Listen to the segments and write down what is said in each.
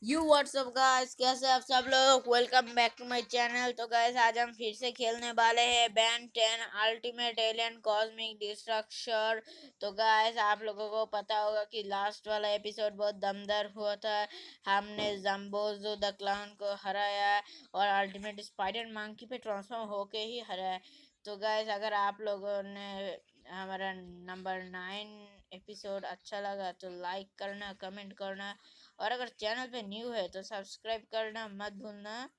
You WhatsApp guys, कैसे आप सब लोग। Welcome back to my channel. तो गाइस आज हम फिर से खेलने वाले हैं Ben 10 ultimate alien cosmic destruction. तो गाइस आप लोगों को पता होगा कि लास्ट वाला एपिसोड बहुत दमदार हुआ था। हमने जम्बोजो द क्लाउन को हराया और अल्टीमेट स्पाइडर मंकी पे ट्रांसफॉर्म होके ही हराया। तो गाइस अगर आप लोगों ने हमारा नंबर 9 एपिसोड अच्छा लगा तो लाइक करना, कमेंट करना, और अगर चैनल पे न्यू है तो सब्सक्राइब करना मत भूलना।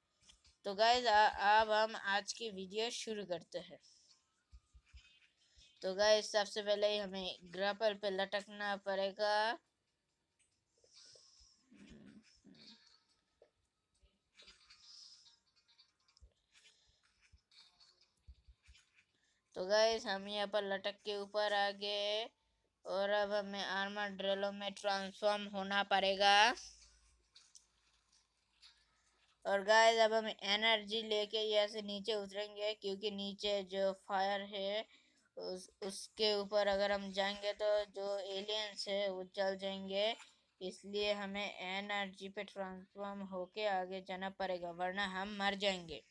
तो गाइज अब हम आज की वीडियो शुरू करते हैं। तो गाइज सबसे पहले हमें ग्रैपल पे लटकना पड़ेगा। तो गाइज हम यहाँ पर लटक के ऊपर आ गए और अब हमें आर्मर ड्रिलो में ट्रांसफॉर्म होना पड़ेगा। और गाइस अब हम एनर्जी लेके यहाँ से नीचे उतरेंगे, क्योंकि नीचे जो फायर है उसके ऊपर अगर हम जाएंगे तो जो एलियंस है वो जल जाएंगे। इसलिए हमें एनर्जी पे ट्रांसफॉर्म होके आगे जाना पड़ेगा, वरना हम मर जाएंगे।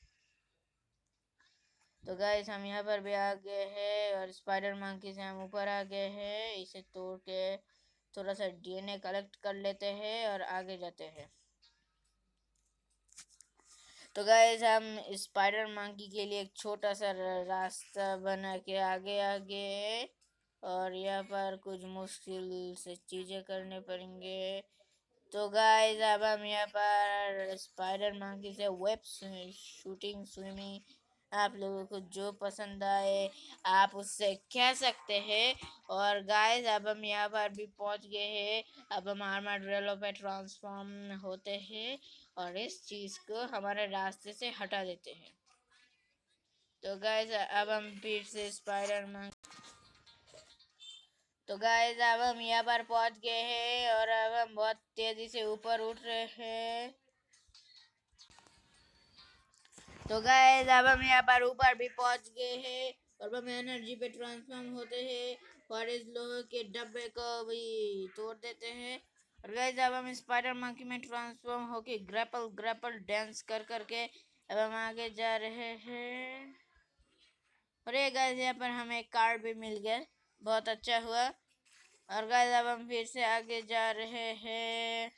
तो गाइस हम यहाँ पर भी आ गए हैं और स्पाइडर मंकी से हम ऊपर आ गए हैं। इसे तोड़ के थोड़ा सा डीएनए कलेक्ट कर लेते हैं और आगे जाते हैं। तो गाइस हम स्पाइडर मंकी के लिए एक छोटा सा रास्ता बना के आगे आगे, और यहाँ पर कुछ मुश्किल से चीजें करने पड़ेंगे। तो गाइस अब हम यहाँ पर स्पाइडर मंकी से वेब शूटिंग, स्विमिंग, आप लोगों को जो पसंद आए आप उससे कह सकते हैं। और गाइस अब हम यहाँ पर भी पहुंच गए हैं। अब हम आर्माड्रिलो पे ट्रांसफॉर्म होते हैं और इस चीज को हमारे रास्ते से हटा देते हैं। तो गाइस अब हम फिर से स्पाइडर मैन। तो गाइस अब हम यहाँ पर पहुंच गए हैं और अब हम बहुत तेजी से ऊपर उठ रहे हैं। तो गाइस अब हम यहाँ पर ऊपर भी पहुंच गए हैं और हम एनर्जी पे ट्रांसफॉर्म होते हैं और इस लोहे के डब्बे को भी तोड़ देते हैं। और गाइस अब हम स्पाइडर मंकी में ट्रांसफॉर्म होके ग्रैपल ग्रैपल डांस कर करके अब हम आगे जा रहे हैं। और ये गाइस यहाँ पर हमें एक कार्ड भी मिल गया, बहुत अच्छा हुआ। और गाइस अब हम फिर से आगे जा रहे हैं।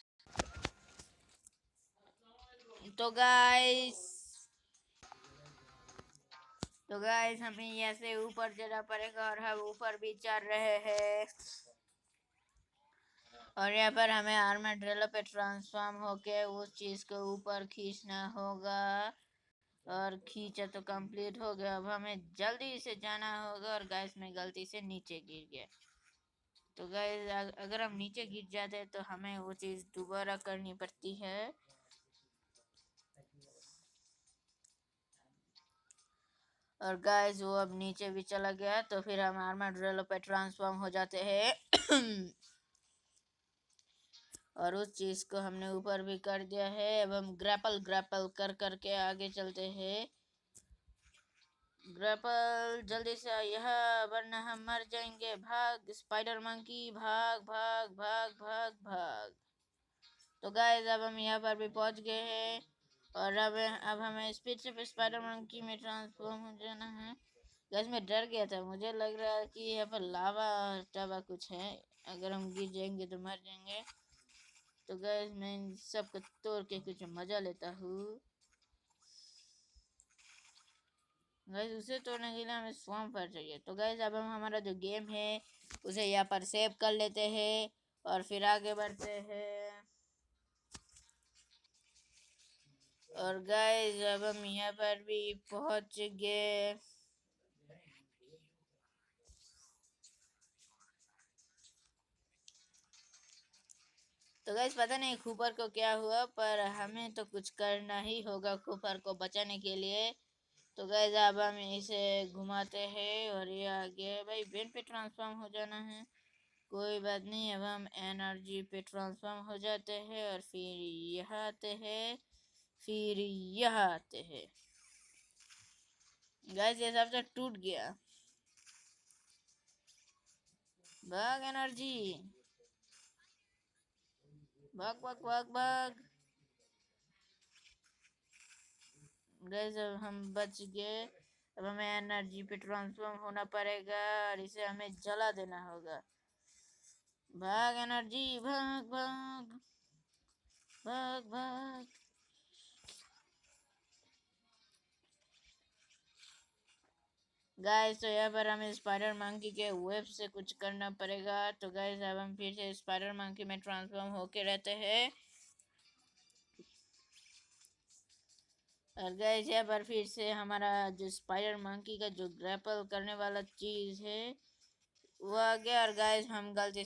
तो गाइस हमें यहाँ से ऊपर जाना पड़ेगा और हम ऊपर भी चढ़ रहे हैं। और यहाँ पर हमें आर्मर ड्रिलो पे ट्रांसफॉर्म होके उस चीज को ऊपर खींचना होगा। और खींचा तो कंप्लीट हो गया। अब हमें जल्दी से जाना होगा। और गैस में गलती से नीचे गिर गया। तो गैस अगर हम नीचे गिर जाते तो हमें वो चीज दोबारा करनी पड़ती है। और गाइस वो अब नीचे भी चला गया, तो फिर हम आर्मर ड्रिलो पे ट्रांसफॉर्म हो जाते हैं। और उस चीज को हमने ऊपर भी कर दिया है। अब हम ग्रैपल ग्रैपल कर करके आगे चलते हैं। ग्रैपल जल्दी से यहाँ, वरना हम मर जाएंगे। भाग स्पाइडर मंकी, भाग भाग भाग भाग भाग। तो गाइस अब हम यहाँ पर भी पहुंच गए हैं और अब हमें स्पीड से स्पाइडर मंकी में ट्रांसफॉर्म हो जाना है। गाइस मैं डर गया था, मुझे लग रहा है कि यहाँ पर लावा टावा कुछ है, अगर हम गिर जाएंगे तो मर जाएंगे। तो गाइस मैं इन सबको तोड़ के कुछ मजा लेता हूँ। गाइस उसे तोड़ने के लिए हमें स्वॉर्म फायर चाहिए। तो गाइस अब हम हमारा जो गेम है उसे यहाँ पर सेव कर लेते हैं और फिर आगे बढ़ते हैं। और गाइस अब हम यहाँ पर भी पहुंच गए। तो गाइस पता नहीं कूपर को क्या हुआ, पर हमें तो कुछ करना ही होगा कूपर को बचाने के लिए। तो गाइस अब हम इसे घुमाते हैं और ये आ गया। भाई बेन पे ट्रांसफॉर्म हो जाना है, कोई बात नहीं। अब हम एनर्जी पे ट्रांसफॉर्म हो जाते हैं और फिर यहाँ आते हैं, फिर यहाँ आते हैं। गाइस ये सब तो टूट गया। भाग एनर्जी, भाग भाग भाग भाग। गैस अब हम बच गए। अब हमें एनर्जी पे ट्रांसफॉर्म होना पड़ेगा और इसे हमें जला देना होगा। भाग एनर्जी, भाग भाग भाग भाग। गाइस तो यहाँ पर हमें स्पाइडर मंकी के वेब से कुछ करना पड़ेगा। तो गाइस अब हम फिर से स्पाइडर मंकी में ट्रांसफॉर्म होके रहते हैं। और गाइस यहाँ पर फिर से हमारा जो स्पाइडर मंकी का जो ग्रैपल करने वाला चीज है वो आ गया। और गाइस हम गलती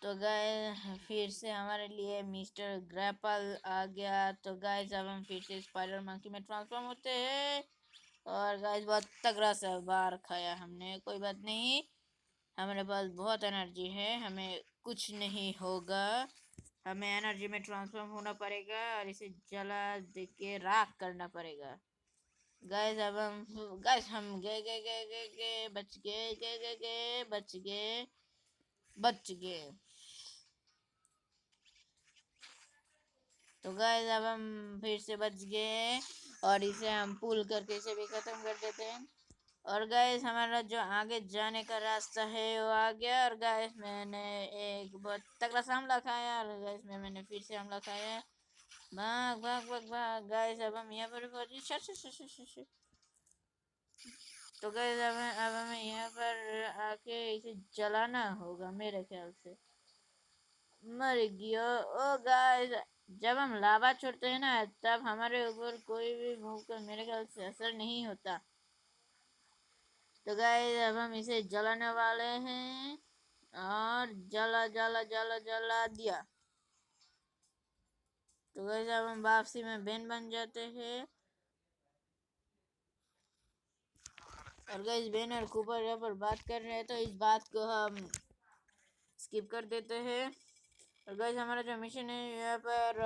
तो गाइस फिर से हमारे लिए मिस्टर ग्रैपल आ गया। तो गाइस अब हम फिर से स्पाइडर मंकी में ट्रांसफॉर्म होते हैं। और गाइस बहुत तगड़ा सा बार खाया हमने, कोई बात नहीं, हमारे पास बहुत एनर्जी है, हमें कुछ नहीं होगा। हमें एनर्जी में ट्रांसफॉर्म होना पड़ेगा और इसे जला दे के राख करना पड़ेगा। गाइस अब हम गए गए गए गए गए बच गए गए गए गए बच गए बच गए। तो गाइस अब हम फिर से बच गए और इसे हम पुल करके इसे भी खत्म कर देते हैं। और गाइस हमारा जो आगे जाने का रास्ता है वो आ गया। और गाइस मैंने एक बहुत तगड़ा सा हमला खाया और गाइस मैंने फिर से हमला खाया। भाग भाग भाग भाग। गाइस अब हम यहाँ पर तो गाइस अब हमें यहाँ पर आके इसे जलाना होगा मेरे ख्याल से। मर गया। ओ गाइस जब हम लावा छोड़ते हैं ना तब हमारे ऊपर कोई भी मूव कर मेरे ख्याल से असर नहीं होता। तो गाइस अब हम इसे जलाने वाले हैं और जला जला जला जला दिया। तो गाइस अब हम वापसी में बैन बन जाते हैं। और गाइस बैन और कूपर यहाँ पर बात कर रहे हैं तो इस बात को हम स्किप कर देते हैं। और गाइस हमारा जो मिशन है यहाँ पर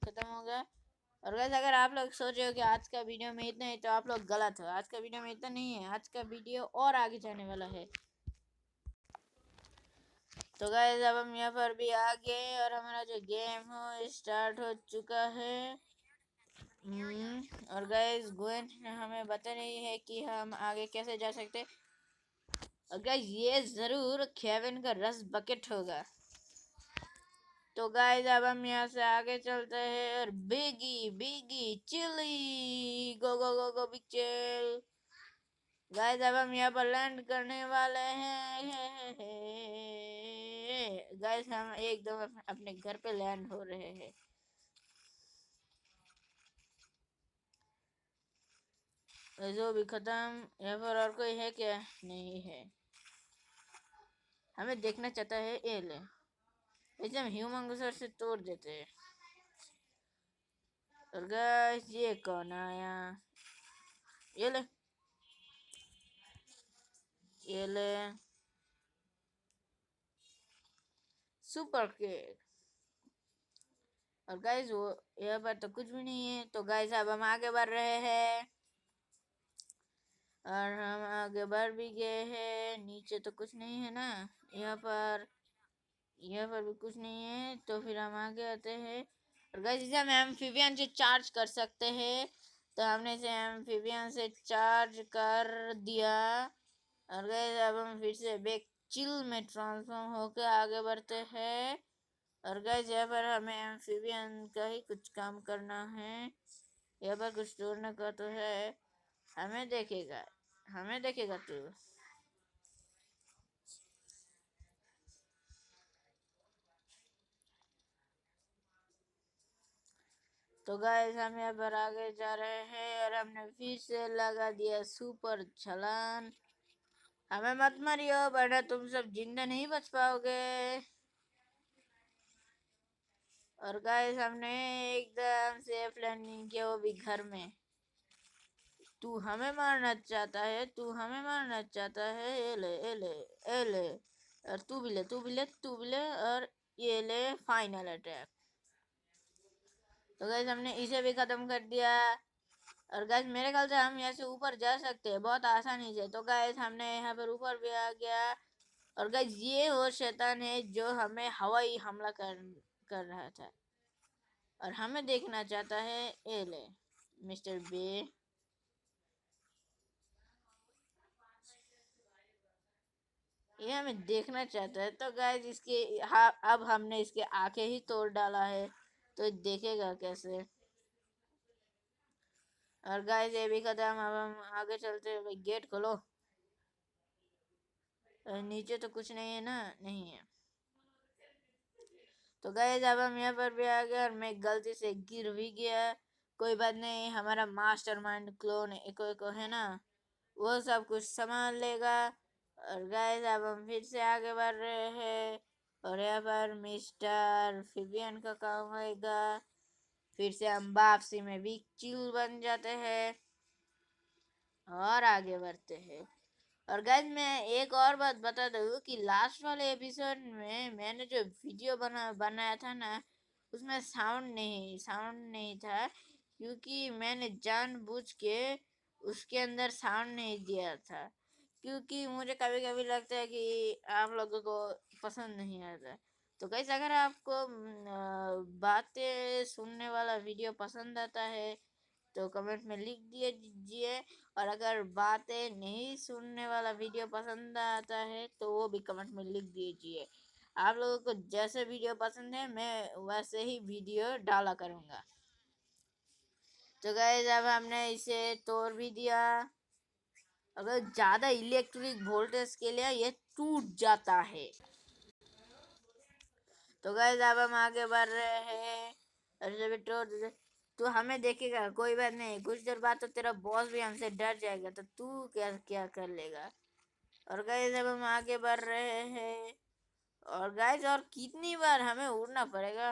खत्म हो गया। और गाइस अगर आप लोग सोच रहे हो कि आज का वीडियो में इतना ही तो आप लोग गलत हो। आज का वीडियो में इतना नहीं है, आज का वीडियो और आगे जाने वाला है। तो गाइस अब हम यहाँ पर भी आ गए और हमारा जो गेम हो स्टार्ट हो चुका है। और गाइस गोएन हमें बता रही है कि हम आगे कैसे जा सकते। और गाइस ये जरूर केविन का रस बकेट होगा। तो गाइस अब हम यहाँ से आगे चलते हैं और बिगी बिगी चिली गो गो गो गो बिग चिल। गाइस अब हम यहाँ पर लैंड करने वाले हैं। गाइस हम एकदम अपने घर पे लैंड हो रहे हैं। जो भी खत्म। यहाँ पर और कोई है क्या? नहीं है। हमें देखना चाहता है ये ले इसे हम ह्यूमंगसर से तोड़ देते हैं। और गाइस ये कौन आया? ये ले ये ले सुपर केक। और गाइस वो यहाँ पर तो कुछ भी नहीं है। तो गाइस अब हम आगे बढ़ रहे हैं और हम आगे बढ़ भी गए हैं। नीचे तो कुछ नहीं है ना। यहाँ पर भी कुछ नहीं है। तो फिर हम आगे आते हैं और गाइस इसे हम एम्फीबियन से चार्ज कर सकते हैं। तो हमने इसे एम्फीबियन से चार्ज कर दिया। और गाइस अब हम फिर से बैक चिल में ट्रांसफॉर्म होकर आगे बढ़ते हैं। और गाइस यहाँ पर हमें एम्फीबियन का ही कुछ काम करना है। यहाँ पर कुछ तोड़ने का तो है। हमें देखेगा तू। तो गाइस हम यहाँ पर आगे जा रहे हैं और हमने फिर से लगा दिया सुपर छलान। हमें मत मारियो वरना तुम सब जिंदा नहीं बच पाओगे। और गाइस हमने एकदम सेफ लैंडिंग किया, वो भी घर में। तू हमें मारना चाहता है, तू हमें मारना चाहता है। ये ले ये ले ये ले। और तू भी ले तू भी ले तू भी ले। और ये ले फाइनल अटैक। तो गाइस हमने इसे भी खत्म कर दिया। और गाइस मेरे ख्याल से हम यहाँ से ऊपर जा सकते हैं बहुत आसानी से। तो गाइस हमने यहाँ पर ऊपर भी आ गया। और गाइस ये वो शैतान है जो हमें हवाई हमला कर रहा था। और हमें देखना चाहता है ए ले मिस्टर बे। ये हमें देखना चाहता है तो गाइस इसके अब हमने इसके आंखें ही तोड़ डाला है तो देखेगा कैसे। और गाइस ये भी खत्म। अब हम आगे चलते हैं। भाई गेट खोलो। नीचे तो कुछ नहीं है ना? नहीं है। तो गाइस अब हम यहाँ पर भी आ गए और मैं गलती से गिर भी गया। कोई बात नहीं, हमारा मास्टरमाइंड क्लोन एको है ना, वो सब कुछ संभाल लेगा। और गाइस अब हम फिर से आगे बढ़ रहे हैं और यहाँ पर मिस्टर फिबियन का काम होएगा। फिर से हम वापसी में भी चिल बन जाते हैं और आगे बढ़ते हैं। और गाइस मैं एक और बात बता दूँ कि लास्ट वाले एपिसोड में मैंने जो वीडियो बनाया था ना, उसमें साउंड नहीं था क्योंकि मैंने जानबूझ के उसके अंदर साउंड नहीं दिया था, क्योंकि मुझे कभी कभी लगता है कि आप लोगों को पसंद नहीं आता। तो गाइस अगर आपको बातें सुनने वाला वीडियो पसंद आता है तो कमेंट में लिख दिए दीजिए। और अगर बातें नहीं सुनने वाला वीडियो पसंद आता है तो वो भी कमेंट में लिख दीजिए। आप लोगों को जैसे वीडियो पसंद है मैं वैसे ही वीडियो डाला करूँगा। तो गाइस अब हमने इसे तोड़ भी दिया। अगर ज़्यादा इलेक्ट्रिक वोल्टेज के लिए ये टूट जाता है। तो गाइस अब हम आगे बढ़ रहे हैं। अरे जब तू हमें देखेगा कोई बात नहीं, कुछ देर बाद तो तेरा बॉस भी हमसे डर जाएगा, तो तू क्या क्या कर लेगा। और गाइस अब हम आगे बढ़ रहे हैं। और गाइस और कितनी बार हमें उड़ना पड़ेगा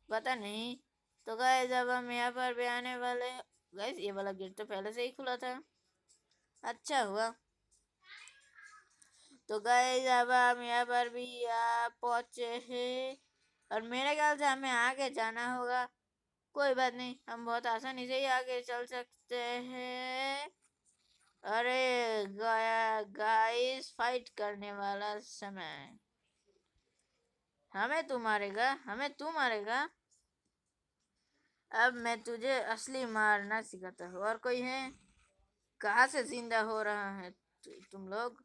पता नहीं। तो गाइस अब हम यहाँ पर भी आने वाले। गाइस ये वाला गेट तो पहले से ही खुला था, अच्छा हुआ। तो गाइस अब हम यहाँ पर भी पहुंचे हैं और मेरे ख्याल से हमें आगे जाना होगा। कोई बात नहीं, हम बहुत आसानी से ही आगे चल सकते हैं। अरे गया गाइस, फाइट करने वाला समय। हमें तू मारेगा। अब मैं तुझे असली मारना सिखाता हूँ। और कोई है? कहाँ से जिंदा हो रहा है तुम लोग?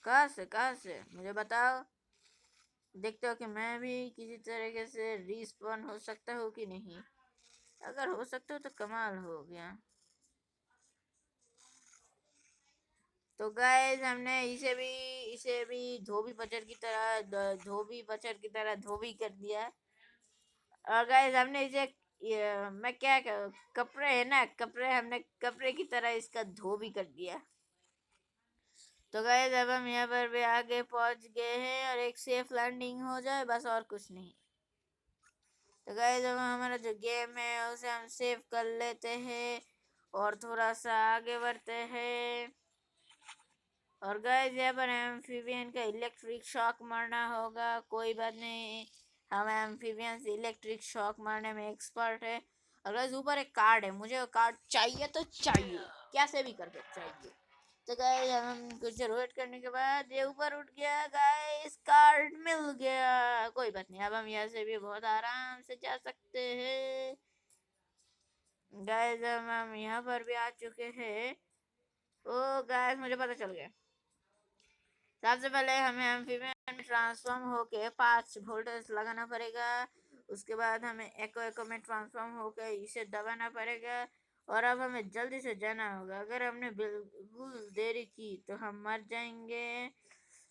कहाँ से मुझे बताओ। देखते हो कि मैं भी किसी तरीके से रिस्पॉन हो सकता हूँ कि नहीं। अगर हो सकता हो तो कमाल हो गया। तो गाइस हमने इसे भी धोबी पचर की तरह धोबी कर दिया। और गाइस हमने इसे मैं क्या कहूँ, कपड़े है ना, कपड़े हमने कपड़े की तरह इसका धोबी कर दिया। तो गाइस अब हम यहाँ पर भी आगे पहुंच गए हैं और एक सेफ लैंडिंग हो जाए बस, और कुछ नहीं। तो गाइस अब हमारा जो गेम है उसे हम सेव कर लेते हैं और थोड़ा सा आगे बढ़ते हैं। और गाइस यहाँ पर एम्फीबियन का इलेक्ट्रिक शॉक मारना होगा। कोई बात नहीं, हम एम्फीबियन से इलेक्ट्रिक शॉक मारने में एक्सपर्ट है। और गाइस ऊपर एक कार्ड है, मुझे वो कार्ड चाहिए तो चाहिए, कैसे भी करके चाहिए। तो गाइस हम कुछ देर वेट करने के बाद ये ऊपर उठ गया। गाइस कार्ड मिल गया। कोई बात नहीं, अब हम यहाँ से भी बहुत आराम से जा सकते हैं। गाइस हम यहाँ पर भी आ चुके हैं। ओ गाइस मुझे पता चल गया। सबसे पहले हमें एम्फीबियन में ट्रांसफॉर्म होके 5 वोल्टेज लगाना पड़ेगा। उसके बाद हमें एको में ट्रांसफॉर्म होकर इसे दबाना पड़ेगा। और अब हमें जल्दी से जाना होगा, अगर हमने बिल्कुल देरी की तो हम मर जाएंगे।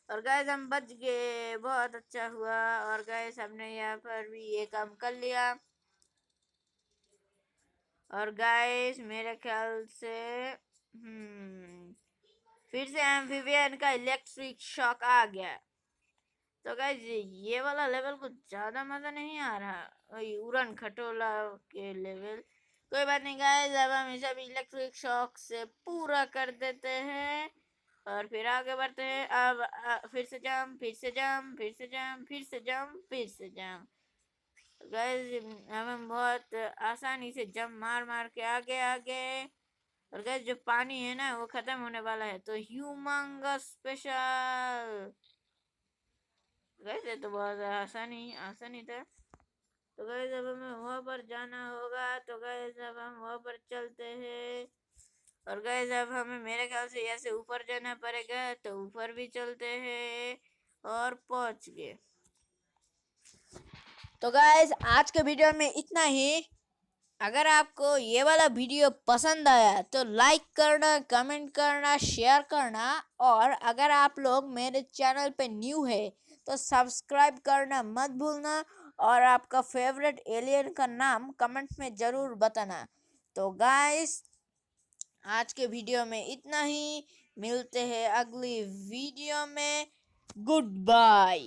और गैस हम बच गए, बहुत अच्छा हुआ। और गैस हमने यहाँ पर भी ये काम कर लिया। और गैस मेरे ख्याल से फिर से एम्फीबियन का इलेक्ट्रिक शॉक आ गया। तो गाइज ये वाला लेवल कुछ ज्यादा मजा नहीं आ रहा, वही उड़न खटोला के लेवल। कोई बात नहीं गाइज, अब हम इसे भी इलेक्ट्रिक शॉक से पूरा कर देते हैं और फिर आगे बढ़ते हैं। अब फिर से जंप, फिर से जंप, फिर से जंप, फिर से जंप, फिर से जंप। गाइज अब हम बहुत आसानी से जंप मार मार के आगे आगे। और गाइज जो पानी है ना वो खत्म होने वाला है, तो ह्यूमंगस स्पेशल। गाइस ये तो बहुत आसानी था। तो गाइस अब हमें वहाँ पर जाना होगा। तो गाइस अब हम वहाँ पर चलते हैं। और गाइस अब हमें मेरे ख्याल से ऐसे ऊपर जाना पड़ेगा, तो ऊपर भी चलते हैं और पहुंच गए। तो गाइस आज के वीडियो में इतना ही। अगर आपको ये वाला वीडियो पसंद आया तो लाइक करना, कमेंट करना, शेयर करना, और अगर आप लोग मेरे चैनल पे न्यू है तो सब्सक्राइब करना मत भूलना, और आपका फेवरेट एलियन का नाम कमेंट में ज़रूर बताना। तो गाइस आज के वीडियो में इतना ही। मिलते हैं अगली वीडियो में। Good bye.